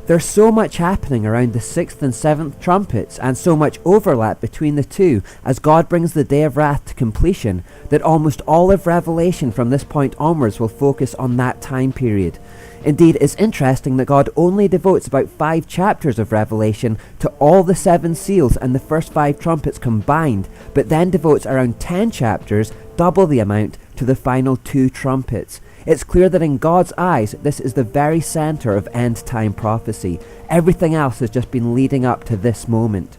There's so much happening around the 6th and 7th trumpets, and so much overlap between the two as God brings the day of wrath to completion, that almost all of Revelation from this point onwards will focus on that time period. Indeed, it's interesting that God only devotes about 5 chapters of Revelation to all the 7 seals and the first 5 trumpets combined, but then devotes around 10 chapters, double the amount, to the final 2 trumpets. It's clear that in God's eyes, this is the very center of end-time prophecy. Everything else has just been leading up to this moment.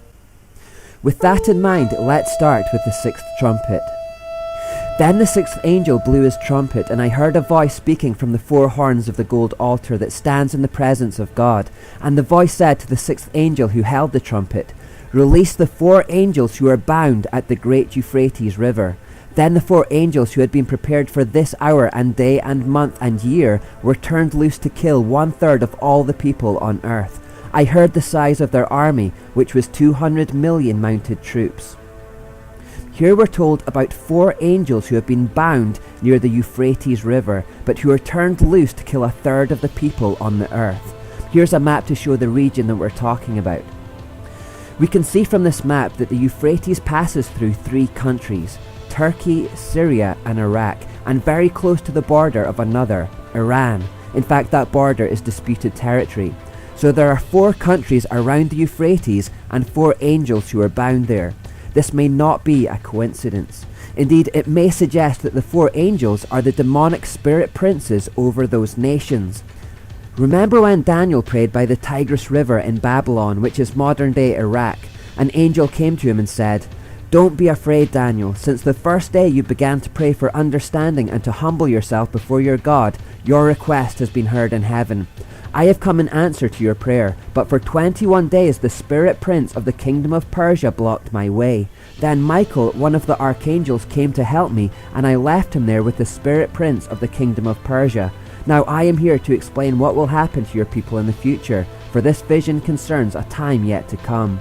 With that in mind, let's start with the 6th trumpet. Then the 6th angel blew his trumpet, and I heard a voice speaking from the 4 horns of the gold altar that stands in the presence of God. And the voice said to the 6th angel who held the trumpet, "Release the 4 angels who are bound at the great Euphrates River." Then the 4 angels who had been prepared for this hour and day and month and year were turned loose to kill 1/3 of all the people on earth. I heard the size of their army, which was 200 million mounted troops. Here we're told about 4 angels who have been bound near the Euphrates River, but who are turned loose to kill 1/3 of the people on the earth. Here's a map to show the region that we're talking about. We can see from this map that the Euphrates passes through 3 countries: Turkey, Syria and Iraq, and very close to the border of another, Iran. In fact, that border is disputed territory. So there are 4 countries around the Euphrates and 4 angels who are bound there. This may not be a coincidence. Indeed, it may suggest that the 4 angels are the demonic spirit princes over those nations. Remember when Daniel prayed by the Tigris River in Babylon, which is modern-day Iraq? An angel came to him and said, "Don't be afraid, Daniel. Since the first day you began to pray for understanding and to humble yourself before your God, your request has been heard in heaven. I have come in answer to your prayer, but for 21 days the spirit prince of the kingdom of Persia blocked my way. Then Michael, one of the archangels, came to help me, and I left him there with the spirit prince of the kingdom of Persia. Now I am here to explain what will happen to your people in the future, for this vision concerns a time yet to come."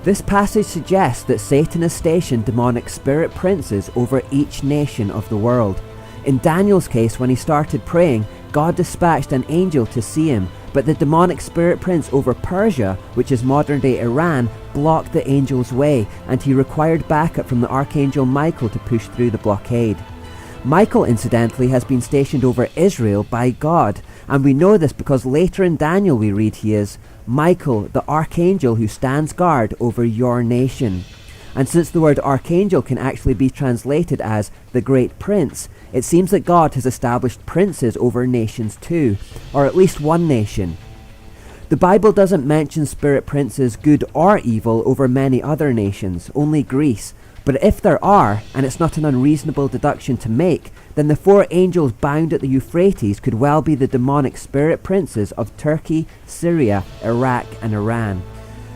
This passage suggests that Satan has stationed demonic spirit princes over each nation of the world. In Daniel's case, when he started praying, God dispatched an angel to see him, but the demonic spirit prince over Persia, which is modern-day Iran, blocked the angel's way, and he required backup from the archangel Michael to push through the blockade. Michael, incidentally, has been stationed over Israel by God, and we know this because later in Daniel we read he is Michael, the archangel who stands guard over your nation. And since the word archangel can actually be translated as the great prince, it seems that God has established princes over nations too, or at least one nation. The Bible doesn't mention spirit princes, good or evil, over many other nations, only Greece. But if there are, and it's not an unreasonable deduction to make, then the 4 angels bound at the Euphrates could well be the demonic spirit princes of Turkey, Syria, Iraq and Iran.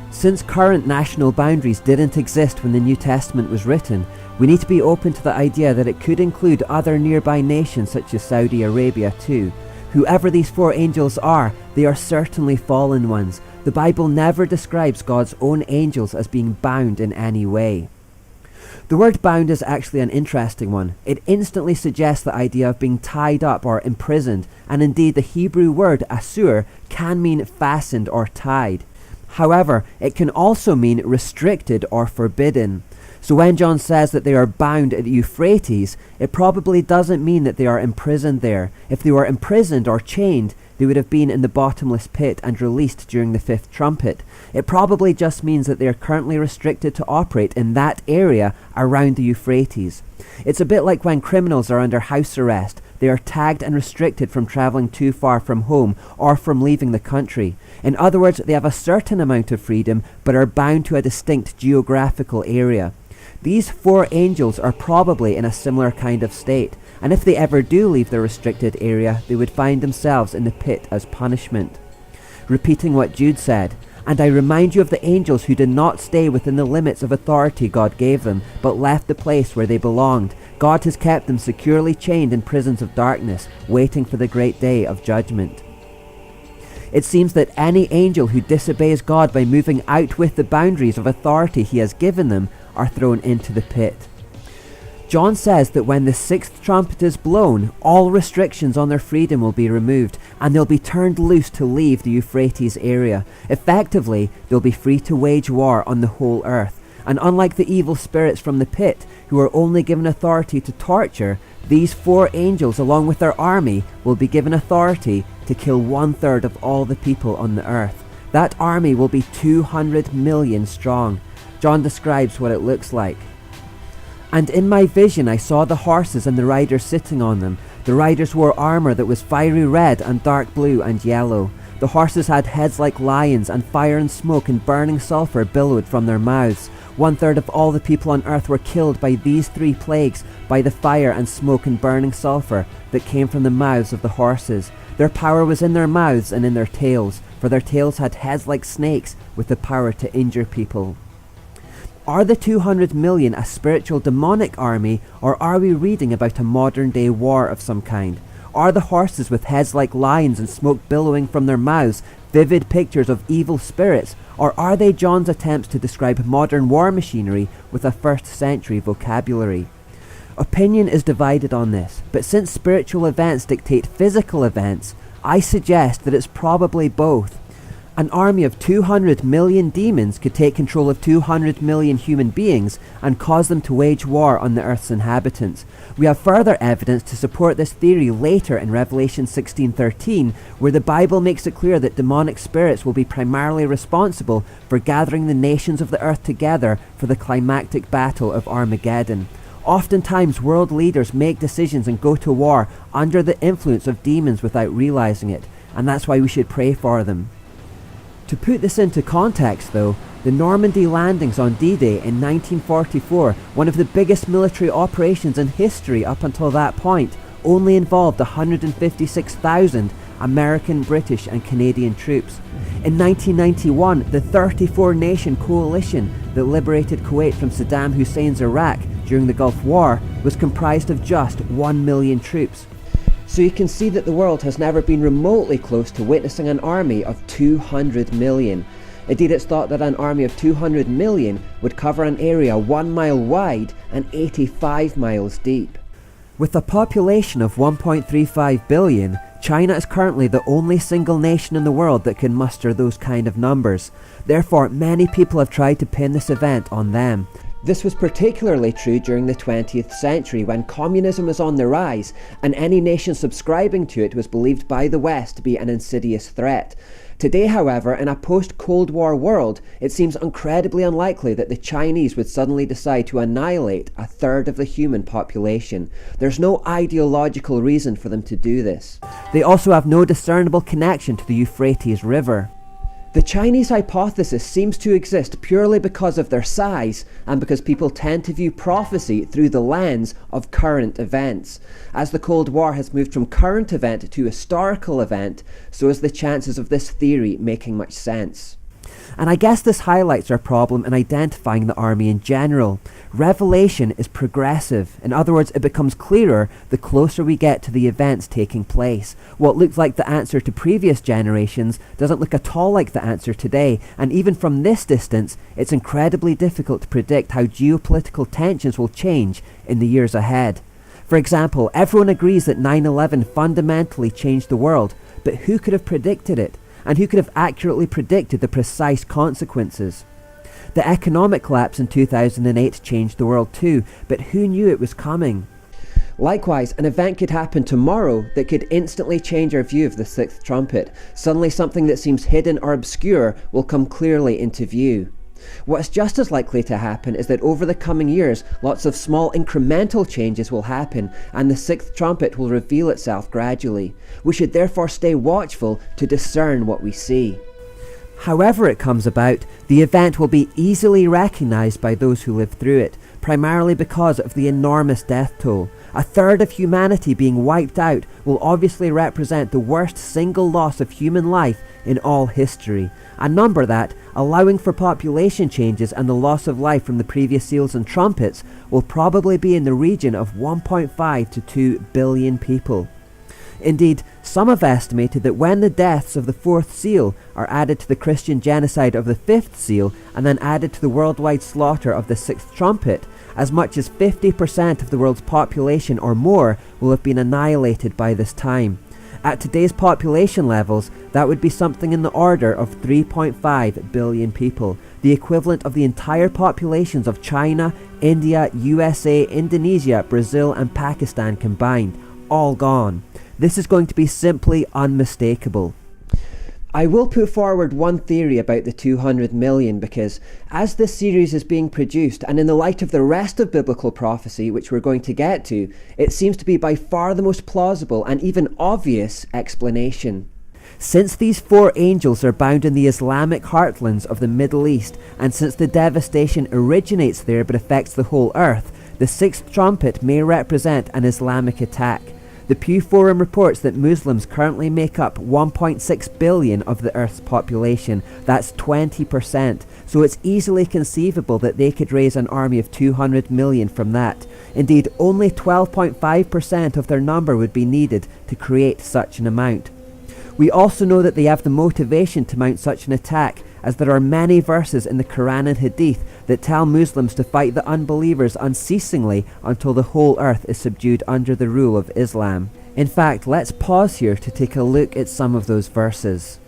Since current national boundaries didn't exist when the New Testament was written, we need to be open to the idea that it could include other nearby nations such as Saudi Arabia too. Whoever these 4 angels are, they are certainly fallen ones. The Bible never describes God's own angels as being bound in any way. The word bound is actually an interesting one. It instantly suggests the idea of being tied up or imprisoned, and indeed the Hebrew word asur can mean fastened or tied. However, it can also mean restricted or forbidden. So when John says that they are bound at the Euphrates, it probably doesn't mean that they are imprisoned there. If they were imprisoned or chained, they would have been in the bottomless pit and released during the 5th trumpet. It probably just means that they are currently restricted to operate in that area around the Euphrates. It's a bit like when criminals are under house arrest. They are tagged and restricted from travelling too far from home or from leaving the country. In other words, they have a certain amount of freedom but are bound to a distinct geographical area. These 4 angels are probably in a similar kind of state, and if they ever do leave the restricted area, they would find themselves in the pit as punishment. Repeating what Jude said, "And I remind you of the angels who did not stay within the limits of authority God gave them, but left the place where they belonged. God has kept them securely chained in prisons of darkness, waiting for the great day of judgment." It seems that any angel who disobeys God by moving out with the boundaries of authority he has given them are thrown into the pit. John says that when the sixth trumpet is blown, all restrictions on their freedom will be removed, and they'll be turned loose to leave the Euphrates area. Effectively, they'll be free to wage war on the whole earth. And unlike the evil spirits from the pit, who are only given authority to torture, these 4 angels, along with their army, will be given authority to kill 1/3 of all the people on the earth. That army will be 200 million strong. John describes what it looks like. And in my vision I saw the horses and the riders sitting on them. The riders wore armour that was fiery red and dark blue and yellow. The horses had heads like lions, and fire and smoke and burning sulphur billowed from their mouths. 1/3 of all the people on earth were killed by these 3 plagues, by the fire and smoke and burning sulphur that came from the mouths of the horses. Their power was in their mouths and in their tails, for their tails had heads like snakes with the power to injure people. Are the 200 million a spiritual demonic army, or are we reading about a modern day war of some kind? Are the horses with heads like lions and smoke billowing from their mouths vivid pictures of evil spirits, or are they John's attempts to describe modern war machinery with a 1st century vocabulary? Opinion is divided on this, but since spiritual events dictate physical events, I suggest that it's probably both. An army of 200 million demons could take control of 200 million human beings and cause them to wage war on the earth's inhabitants. We have further evidence to support this theory later in Revelation 16:13, where the Bible makes it clear that demonic spirits will be primarily responsible for gathering the nations of the earth together for the climactic battle of Armageddon. Oftentimes world leaders make decisions and go to war under the influence of demons without realizing it, and that's why we should pray for them. To put this into context though, the Normandy landings on D-Day in 1944, one of the biggest military operations in history up until that point, only involved 156,000 American, British and Canadian troops. In 1991, the 34-nation coalition that liberated Kuwait from Saddam Hussein's Iraq during the Gulf War was comprised of just 1 million troops. So you can see that the world has never been remotely close to witnessing an army of 200 million. Indeed, it's thought that an army of 200 million would cover an area 1 mile wide and 85 miles deep. With a population of 1.35 billion, China is currently the only single nation in the world that can muster those kind of numbers. Therefore, many people have tried to pin this event on them. This was particularly true during the 20th century when communism was on the rise, and any nation subscribing to it was believed by the West to be an insidious threat. Today, however, in a post-Cold War world, it seems incredibly unlikely that the Chinese would suddenly decide to annihilate 1/3 of the human population. There's no ideological reason for them to do this. They also have no discernible connection to the Euphrates River. The Chinese hypothesis seems to exist purely because of their size and because people tend to view prophecy through the lens of current events. As the Cold War has moved from current event to historical event, so is the chances of this theory making much sense. And I guess this highlights our problem in identifying the army in general. Revelation is progressive. In other words, it becomes clearer the closer we get to the events taking place. What looked like the answer to previous generations doesn't look at all like the answer today, and even from this distance, it's incredibly difficult to predict how geopolitical tensions will change in the years ahead. For example, everyone agrees that 9/11 fundamentally changed the world, but who could have predicted it? And who could have accurately predicted the precise consequences? The economic collapse in 2008 changed the world too, but who knew it was coming? Likewise, an event could happen tomorrow that could instantly change our view of the sixth trumpet. Suddenly something that seems hidden or obscure will come clearly into view. What's just as likely to happen is that over the coming years, lots of small incremental changes will happen, and the sixth trumpet will reveal itself gradually. We should therefore stay watchful to discern what we see. However it comes about, the event will be easily recognized by those who live through it, primarily because of the enormous death toll. 1/3 of humanity being wiped out will obviously represent the worst single loss of human life in all history, a number that, allowing for population changes and the loss of life from the previous seals and trumpets, will probably be in the region of 1.5 to 2 billion people. Indeed, some have estimated that when the deaths of the fourth seal are added to the Christian genocide of the fifth seal and then added to the worldwide slaughter of the sixth trumpet, as much as 50% of the world's population or more will have been annihilated by this time. At today's population levels, that would be something in the order of 3.5 billion people, the equivalent of the entire populations of China, India, USA, Indonesia, Brazil and Pakistan combined, all gone. This is going to be simply unmistakable. I will put forward one theory about the 200 million because as this series is being produced and in the light of the rest of biblical prophecy, which we're going to get to, it seems to be by far the most plausible and even obvious explanation. Since these four angels are bound in the Islamic heartlands of the Middle East, and since the devastation originates there but affects the whole earth, the sixth trumpet may represent an Islamic attack. The Pew Forum reports that Muslims currently make up 1.6 billion of the Earth's population. That's 20%. So it's easily conceivable that they could raise an army of 200 million from that. Indeed, only 12.5% of their number would be needed to create such an amount. We also know that they have the motivation to mount such an attack, as there are many verses in the Quran and Hadith that tell Muslims to fight the unbelievers unceasingly until the whole earth is subdued under the rule of Islam. In fact, let's pause here to take a look at some of those verses.